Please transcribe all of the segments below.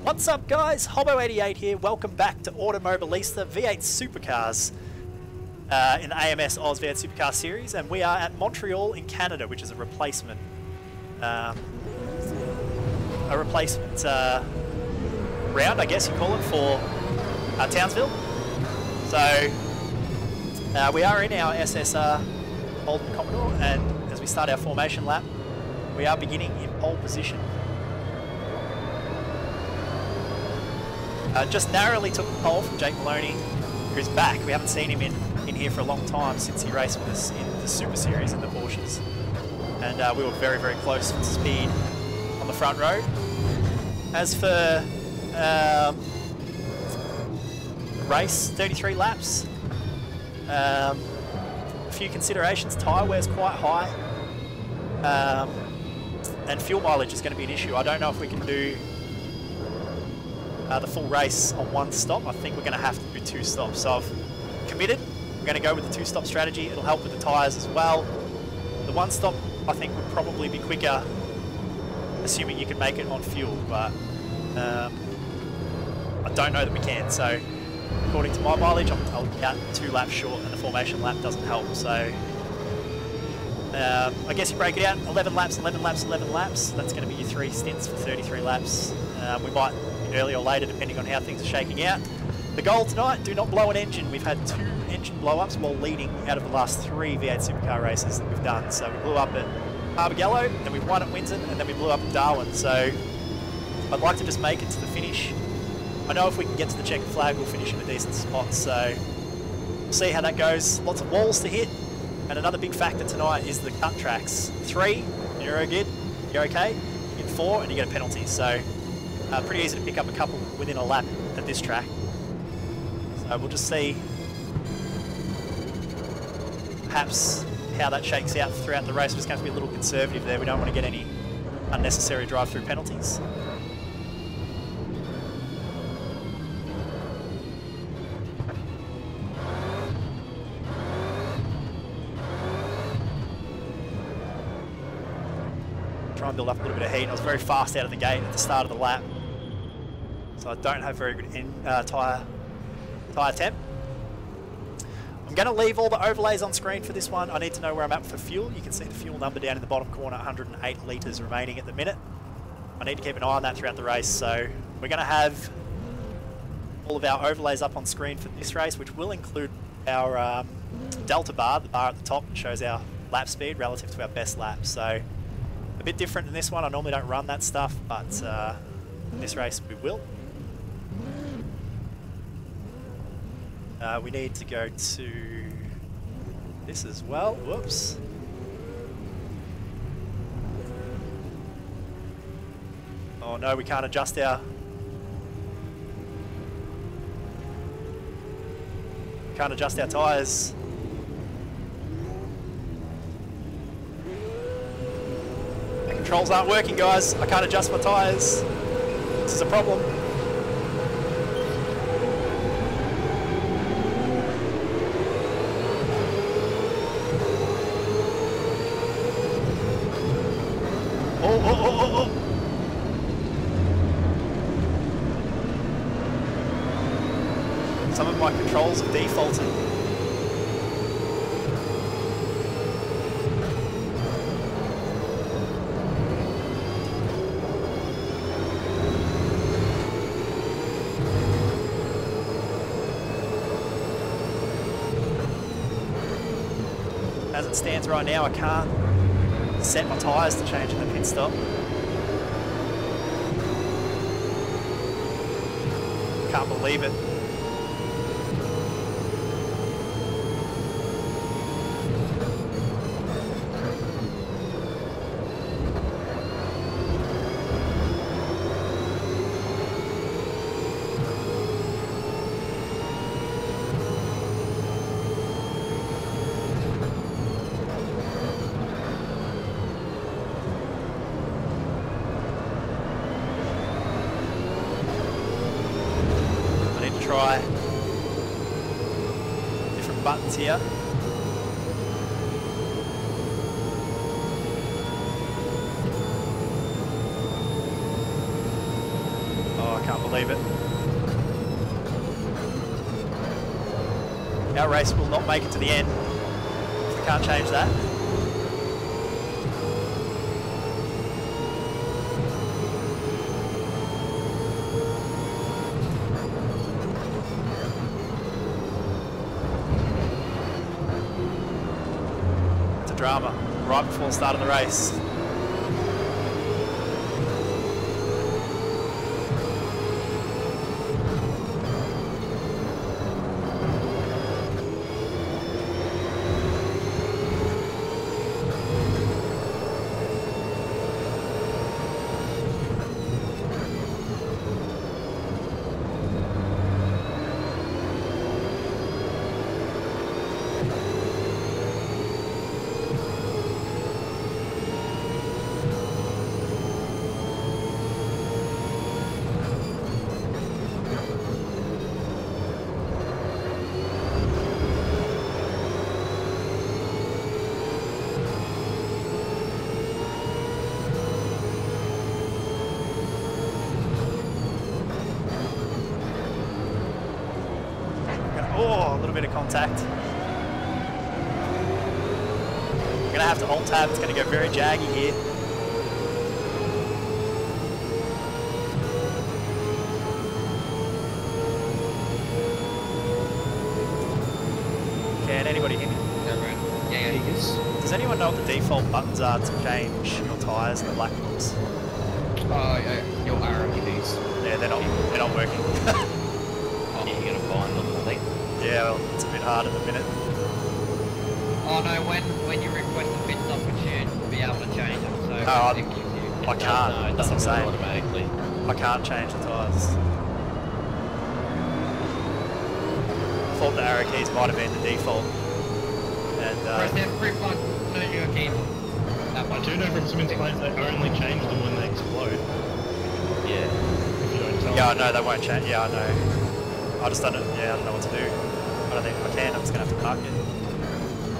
What's up guys, Hobo88 here, welcome back to Automobilista V8 Supercars in the AMSOZ V8 Supercar Series, and we are at Montreal in Canada, which is a replacement round, I guess you call it, for Townsville. So we are in our SSR Holden Commodore, and as we start our formation lap, we are beginning in pole position. Just narrowly took the pole from Jake Maloney, who's back. We haven't seen him in here for a long time since he raced with us in the Super Series in the Porsches. And we were very, very close to speed on the front row. As for race, 33 laps. A few considerations. Tyre wear's quite high. And fuel mileage is going to be an issue. I don't know if we can do the full race on one stop. I think we're going to have to do 2 stops. So I've committed. We're going to go with the 2-stop strategy. It'll help with the tyres as well. The 1 stop I think would probably be quicker, assuming you can make it on fuel, but I don't know that we can. So according to my mileage, I'll get 2 laps short, and the formation lap doesn't help. So I guess you break it out, 11 laps, 11 laps, 11 laps. That's going to be your 3 stints for 33 laps. We might, early or later, depending on how things are shaking out. The goal tonight, do not blow an engine. We've had 2 engine blow-ups while leading out of the last 3 V8 Supercar races that we've done. So we blew up at Harbour, then we won at Winton, and then we blew up at Darwin. So I'd like to just make it to the finish. I know if we can get to the checkered flag, we'll finish in a decent spot. So we'll see how that goes. Lots of walls to hit. And another big factor tonight is the cut tracks. 3, you're good, you're okay. You get 4, and you get a penalty. So pretty easy to pick up a couple within a lap at this track. So we'll just see perhaps how that shakes out throughout the race. We're just going to be a little conservative there. We don't want to get any unnecessary drive-through penalties. Try and build up a little bit of heat. I was very fast out of the gate at the start of the lap, so I don't have very good tyre temp. I'm going to leave all the overlays on screen for this one. I need to know where I'm at for fuel. You can see the fuel number down in the bottom corner, 108 litres remaining at the minute. I need to keep an eye on that throughout the race, so we're going to have all of our overlays up on screen for this race, which will include our delta bar, the bar at the top that shows our lap speed relative to our best lap. So a bit different than this one. I normally don't run that stuff, but in this race we will. We need to go to this as well. Whoops. Oh no, we can't adjust our... Can't adjust our tyres. The controls aren't working, guys. I can't adjust my tyres. This is a problem. Oh. Some of my controls are defaulting. As it stands right now, I can't set my tyres to change in the pit stop. Can't believe it. Try different buttons here. Can't believe it. Our race will not make it to the end. We can't change that. It's a drama right before the start of the race. Oh, a little bit of contact. We're going to have to alt tab. It's going to go very jaggy here. Can anybody hear me? Yeah, he is. Does anyone know what the default buttons are to change your tyres in the black box? Oh, yeah, your RMDs. Yeah, they're not working. Oh, you're going to find them, I think. Yeah, well, it's a bit hard at the minute. Oh no, when you request a pit stop, it should be able to change them. So Oh, it gives you, I can't. No, it That's what I'm doesn't saying. automatically. I can't change the tyres. I thought the arrow keys might have been the default. And Press F3 on your key. That I one. do know from some planes they only change them when they explode. Yeah. If you don't tell yeah, I them. know they won't change. Yeah, I know. I just don't know. Yeah, I don't know what to do. I don't think I can. I'm just gonna have to park it.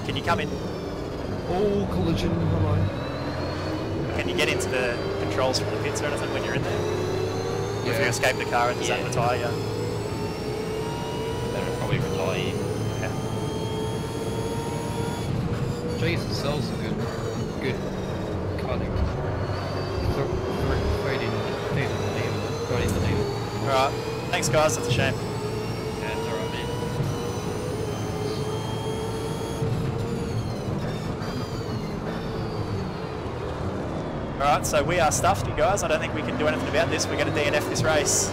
Can you come in? Oh, collision, come on. Can you get into the controls from the pits or anything when you're in there? If you escape the car and does that retire you? That'll probably retire you. Yeah. Jesus, cells are good cutting. Right in the needle. Alright. Thanks guys, that's a shame. Yeah, it's alright, man. Alright, so we are stuffed, you guys. I don't think we can do anything about this. We're going to DNF this race.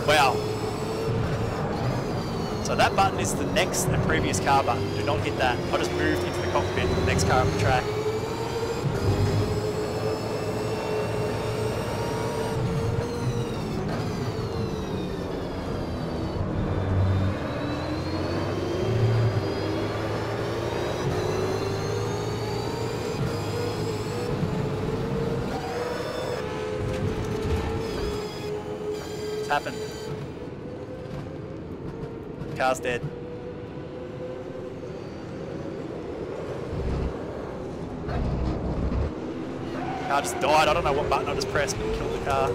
Wow. So that button is the next and previous car button. Do not hit that. I just moved into the cockpit, the next car up the track. It's happened. Car's dead. Car just died. I don't know what button I just pressed, but it killed the car.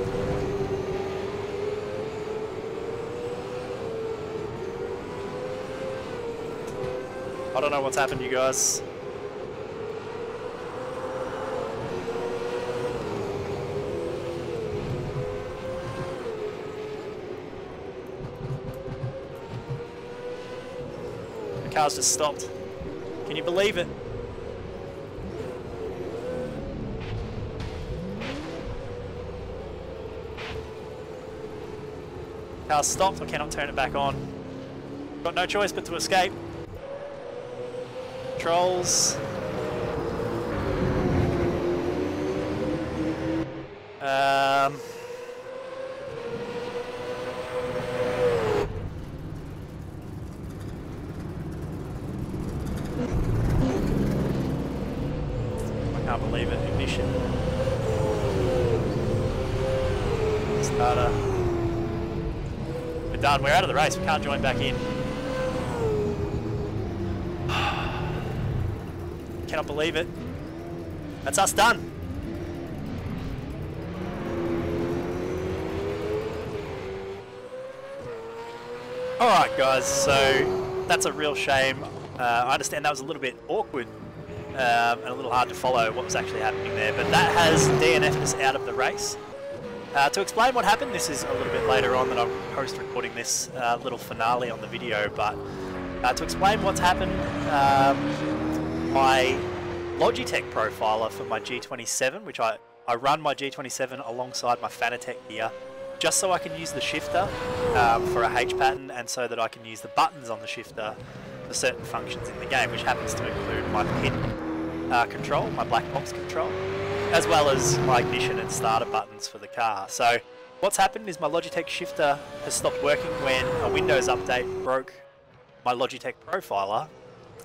I don't know what's happened, you guys. The car's just stopped. Can you believe it? Car's stopped, I cannot turn it back on. Got no choice but to escape. Controls. I can't believe it. Ignition. Starter. We're done. We're out of the race. We can't join back in. Cannot believe it. That's us done. Alright guys, so that's a real shame. I understand that was a little bit awkward and a little hard to follow what was actually happening there, but that has DNF'd us out of the race. To explain what happened, this is a little bit later on that I'm post-recording this little finale on the video, but to explain what's happened, my Logitech profiler for my G27, which I run my G27 alongside my Fanatec gear, just so I can use the shifter for a H pattern and so that I can use the buttons on the shifter for certain functions in the game, which happens to include my pin control, my black box control, as well as my ignition and starter buttons for the car. So what's happened is my Logitech shifter has stopped working when a Windows update broke my Logitech profiler,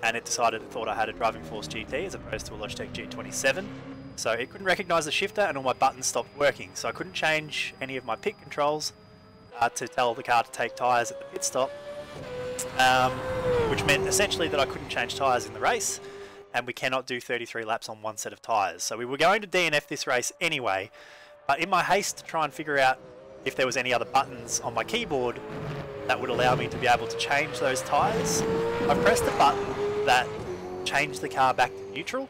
and it decided it thought I had a Driving Force GT as opposed to a Logitech G27. So it couldn't recognise the shifter and all my buttons stopped working. So I couldn't change any of my pit controls to tell the car to take tyres at the pit stop, which meant essentially that I couldn't change tyres in the race, and we cannot do 33 laps on one set of tyres. So we were going to DNF this race anyway, but in my haste to try and figure out if there was any other buttons on my keyboard that would allow me to be able to change those tyres, I pressed a button that changed the car back to neutral,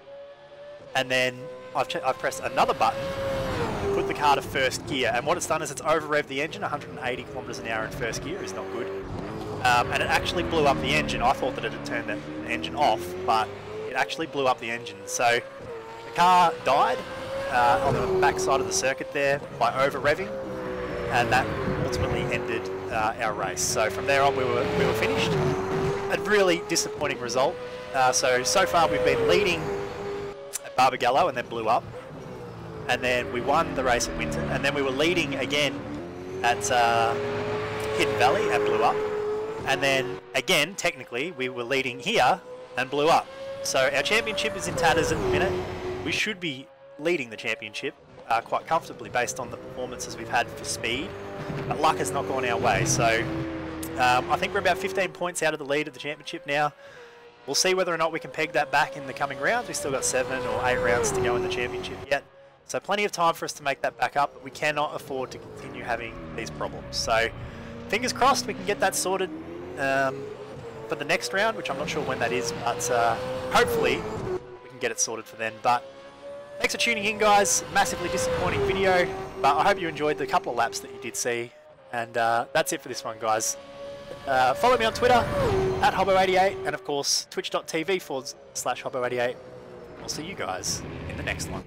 and then I've pressed another button to put the car to first gear, and what it's done is it's over-revved the engine. 180 kilometers an hour in first gear is not good, and it actually blew up the engine. I thought that it had turned the engine off, but it actually blew up the engine. So the car died on the back side of the circuit there by over-revving, and that ultimately ended our race. So from there on we were finished. A really disappointing result. So far we've been leading at Barbagallo and then blew up, and then we won the race at Winton, and then we were leading again at Hidden Valley and blew up, and then again technically we were leading here and blew up. So our championship is in tatters at the minute. We should be leading the championship quite comfortably based on the performances we've had for speed, but luck has not gone our way. So I think we're about 15 points out of the lead of the championship now. We'll see whether or not we can peg that back in the coming rounds. We've still got 7 or 8 rounds to go in the championship yet, so plenty of time for us to make that back up, but we cannot afford to continue having these problems. So fingers crossed we can get that sorted for the next round, which I'm not sure when that is, but hopefully we can get it sorted for then. But thanks for tuning in, guys. Massively disappointing video, but I hope you enjoyed the couple of laps that you did see, and that's it for this one, guys. Follow me on Twitter at Hobbo88, and of course twitch.tv/Hobbo88. I'll see you guys in the next one.